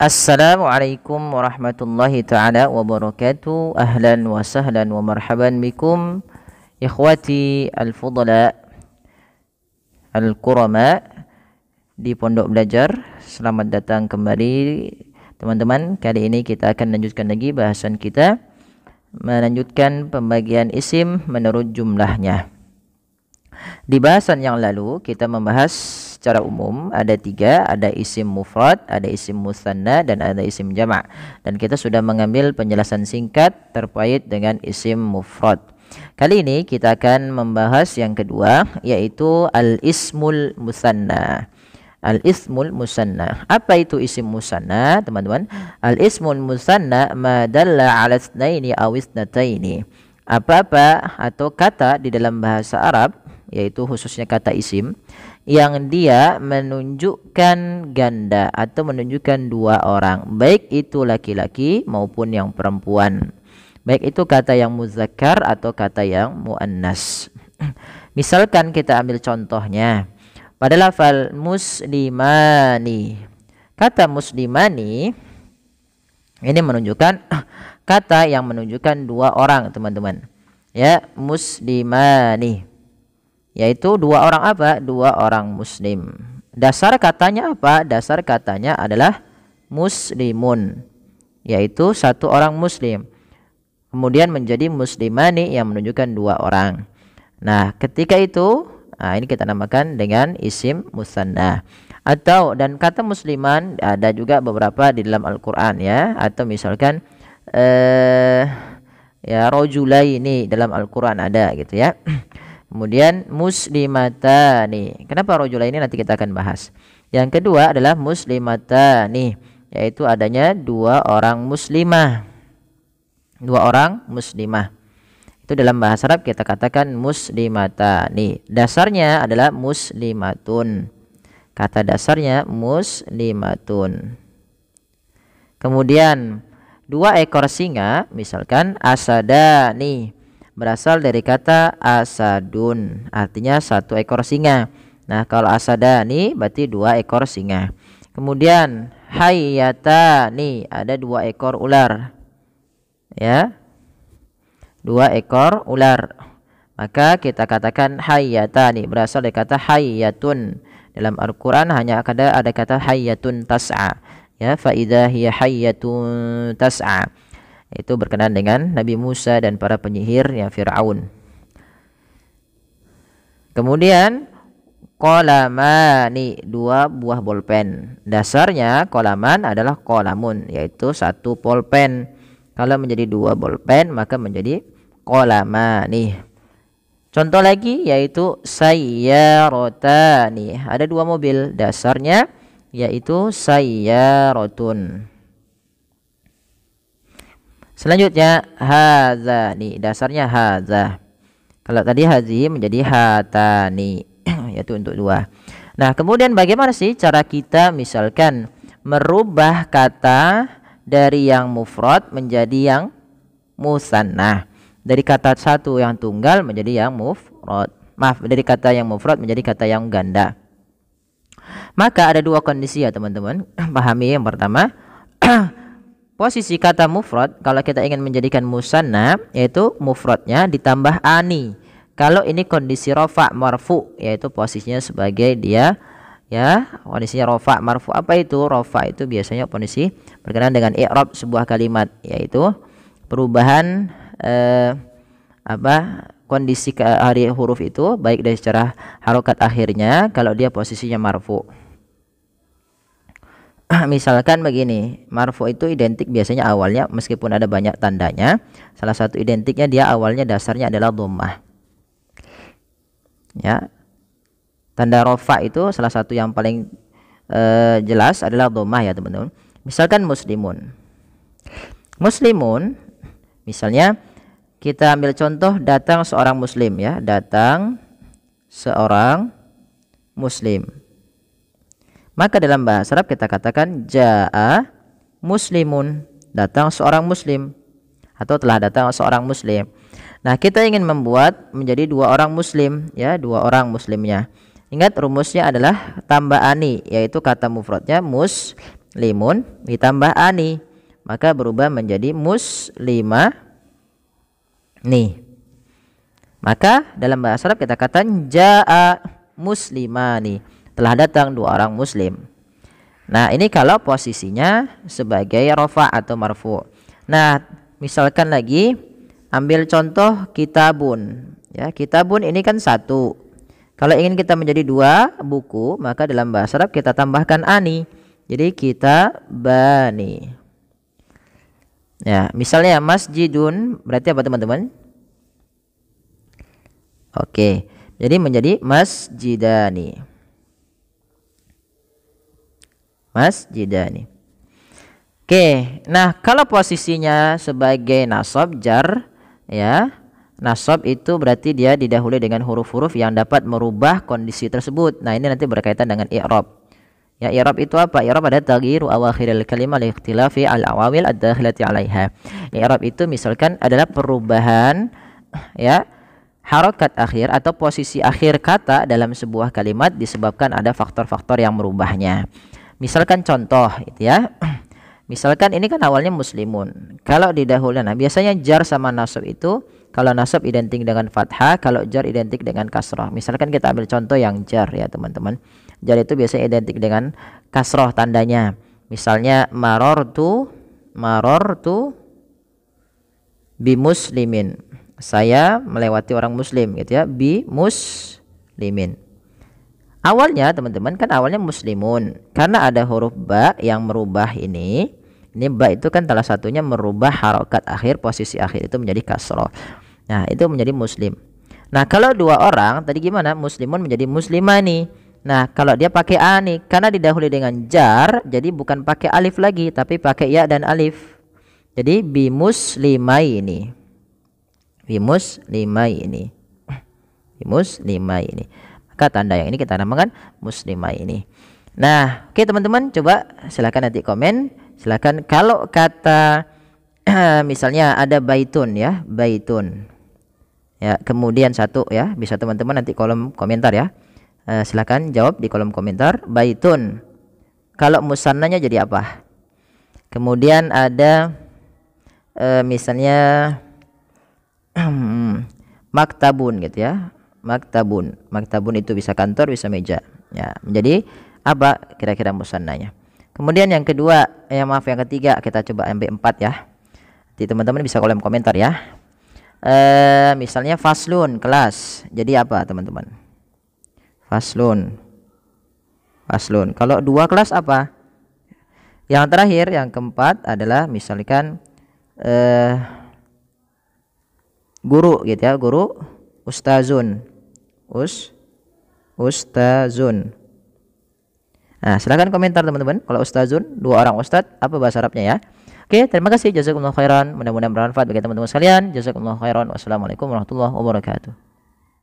Assalamualaikum warahmatullahi ta'ala wabarakatuh. Ahlan wa sahlan wa marhaban bikum ikhwati al-fudala al-kurama di Pondok Belajar. Selamat datang kembali teman-teman. Kali ini kita akan lanjutkan lagi bahasan kita, melanjutkan pembagian isim menurut jumlahnya. Di bahasan yang lalu kita membahas secara umum ada tiga, ada isim mufrad, ada isim musanna, dan ada isim jama'. Dan kita sudah mengambil penjelasan singkat terkait dengan isim mufrad. Kali ini kita akan membahas yang kedua, yaitu al-ismul musanna. Al-ismul musanna. Apa itu isim musanna, teman-teman? Al-ismul musanna ma dalla 'ala itsnaini aw itsnataini. Apa-apa atau kata di dalam bahasa Arab, yaitu khususnya kata isim, yang dia menunjukkan ganda atau menunjukkan dua orang, baik itu laki-laki maupun yang perempuan, baik itu kata yang muzakkar atau kata yang muannas. Misalkan kita ambil contohnya pada lafal muslimani. Kata muslimani ini menunjukkan kata yang menunjukkan dua orang, teman-teman. Ya, muslimani, yaitu dua orang apa? Dua orang muslim. Dasar katanya apa? Dasar katanya adalah muslimun, yaitu satu orang muslim. Kemudian menjadi muslimani yang menunjukkan dua orang. Nah, ketika itu, ini kita namakan dengan isim musanna. Atau dan kata musliman ada juga beberapa di dalam Al-Qur'an, ya. Atau misalkan ya rajulaini dalam Al-Qur'an ada gitu, ya. Kemudian muslimatani. Kenapa rajulaini nanti kita akan bahas. Yang kedua adalah muslimatani, yaitu adanya dua orang muslimah. Dua orang muslimah. Itu dalam bahasa Arab kita katakan muslimatani. Dasarnya adalah muslimatun. Kata dasarnya muslimatun. Kemudian dua ekor singa, misalkan asadani, berasal dari kata asadun, artinya satu ekor singa. Nah, kalau asadani berarti dua ekor singa. Kemudian hayyatani, ada dua ekor ular, ya, dua ekor ular. Maka kita katakan hayyatani, berasal dari kata hayyatun. Dalam Al-Quran hanya ada kata hayyatun tas'a, ya, fa idza hiya hayyatun tas'a. Itu berkenaan dengan Nabi Musa dan para penyihir yang Fir'aun. Kemudian qalamani, dua buah bolpen. Dasarnya qalaman adalah qalamun, yaitu satu bolpen. Kalau menjadi dua bolpen maka menjadi qalamani. Contoh lagi yaitu sayyaratani, ada dua mobil. Dasarnya yaitu sayyaratun. Selanjutnya hadza, nih dasarnya hadza. Kalau tadi hazi menjadi hatani, yaitu untuk dua. Nah, kemudian bagaimana sih cara kita misalkan merubah kata dari yang mufrad menjadi yang musanna, dari kata satu yang tunggal menjadi yang mufrad. Maaf, dari kata yang mufrad menjadi kata yang ganda. Maka ada dua kondisi, ya teman-teman. Pahami yang pertama. Posisi kata mufrad kalau kita ingin menjadikan musanna, yaitu mufradnya ditambah ani. Kalau ini kondisi rofa marfu, yaitu posisinya sebagai dia, ya, kondisinya rofa marfu. Apa itu rofa? Itu biasanya kondisi berkenaan dengan i'rab sebuah kalimat, yaitu perubahan kondisi hari huruf itu, baik dari secara harokat akhirnya kalau dia posisinya marfu. Misalkan begini, marfu itu identik biasanya awalnya meskipun ada banyak tandanya, salah satu identiknya dia awalnya dasarnya adalah dhammah. Ya. Tanda rofa itu salah satu yang paling jelas adalah dhammah, ya teman-teman. Misalkan muslimun. Muslimun, misalnya kita ambil contoh datang seorang muslim, ya, datang seorang muslim. Maka dalam bahasa Arab kita katakan jaa muslimun, datang seorang muslim, atau telah datang seorang muslim. Nah, kita ingin membuat menjadi dua orang muslim, ya, dua orang muslimnya. Ingat rumusnya adalah tambah ani, yaitu kata mufradnya mus muslimun ditambah ani, maka berubah menjadi muslima nih. Maka dalam bahasa Arab kita katakan jaa muslimani, telah datang dua orang muslim. Nah, ini kalau posisinya sebagai rafa atau marfu. Nah, misalkan lagi ambil contoh kitabun. Ya, kitabun ini kan satu. Kalau ingin kita menjadi dua buku, maka dalam bahasa Arab kita tambahkan ani. Jadi kitabani. Ya, misalnya masjidun berarti apa teman-teman? Oke, jadi menjadi masjidani. Masjidani. Oke, nah kalau posisinya sebagai nasab jar, ya, nasab itu berarti dia didahului dengan huruf-huruf yang dapat merubah kondisi tersebut. Nah, ini nanti berkaitan dengan i'rab. Ya, i'rab itu apa? I'rab ada taghyiru awakhiril kalimah li ikhtilafi al-awamil ad-dakhilati 'alaiha. I'rab itu misalkan adalah perubahan, ya, harokat akhir atau posisi akhir kata dalam sebuah kalimat disebabkan ada faktor-faktor yang merubahnya. Misalkan contoh itu ya. Misalkan ini kan awalnya muslimun. Kalau didahulukan, nah biasanya jar sama nasab itu kalau nasab identik dengan fathah, kalau jar identik dengan kasrah. Misalkan kita ambil contoh yang jar ya teman-teman. Jar itu biasanya identik dengan kasrah tandanya. Misalnya marortu bimuslimin. Saya melewati orang muslim gitu ya, bi muslimin. Awalnya teman-teman kan awalnya muslimun, karena ada huruf ba yang merubah ini ba itu kan salah satunya merubah harokat akhir, posisi akhir itu menjadi kasroh. Nah, itu menjadi muslim. Nah, kalau dua orang tadi gimana? Muslimun menjadi muslimani. Nah, kalau dia pakai ani karena didahului dengan jar, jadi bukan pakai alif lagi tapi pakai ya dan alif. Jadi bi muslimai ini. Bimus ini. Maka tanda yang ini kita namakan muslimah ini. Nah, oke teman-teman, coba silakan nanti komen. Silakan kalau kata misalnya ada baitun ya, baitun. Ya, kemudian satu ya, bisa teman-teman nanti kolom komentar ya. Silakan jawab di kolom komentar baitun. Kalau musannanya jadi apa? Kemudian ada misalnya maktabun gitu ya, maktabun itu bisa kantor, bisa meja ya. Menjadi apa kira-kira musannanya? Kemudian yang kedua, yang ketiga, kita coba ambil 4 ya. Nanti teman-teman bisa kolom komentar ya. Misalnya faslun, kelas, jadi apa teman-teman? Faslun. Kalau 2 kelas apa? Yang terakhir, yang keempat adalah misalkan guru gitu ya, guru, ustazun, ustazun. Nah, silakan komentar teman-teman. Kalau ustazun, 2 orang ustaz, apa bahasa Arabnya ya? Oke, terima kasih, jazakumullah khairan. Mudah-mudahan bermanfaat bagi teman-teman sekalian. Jazakumullah khairan. Wassalamualaikum warahmatullahi wabarakatuh.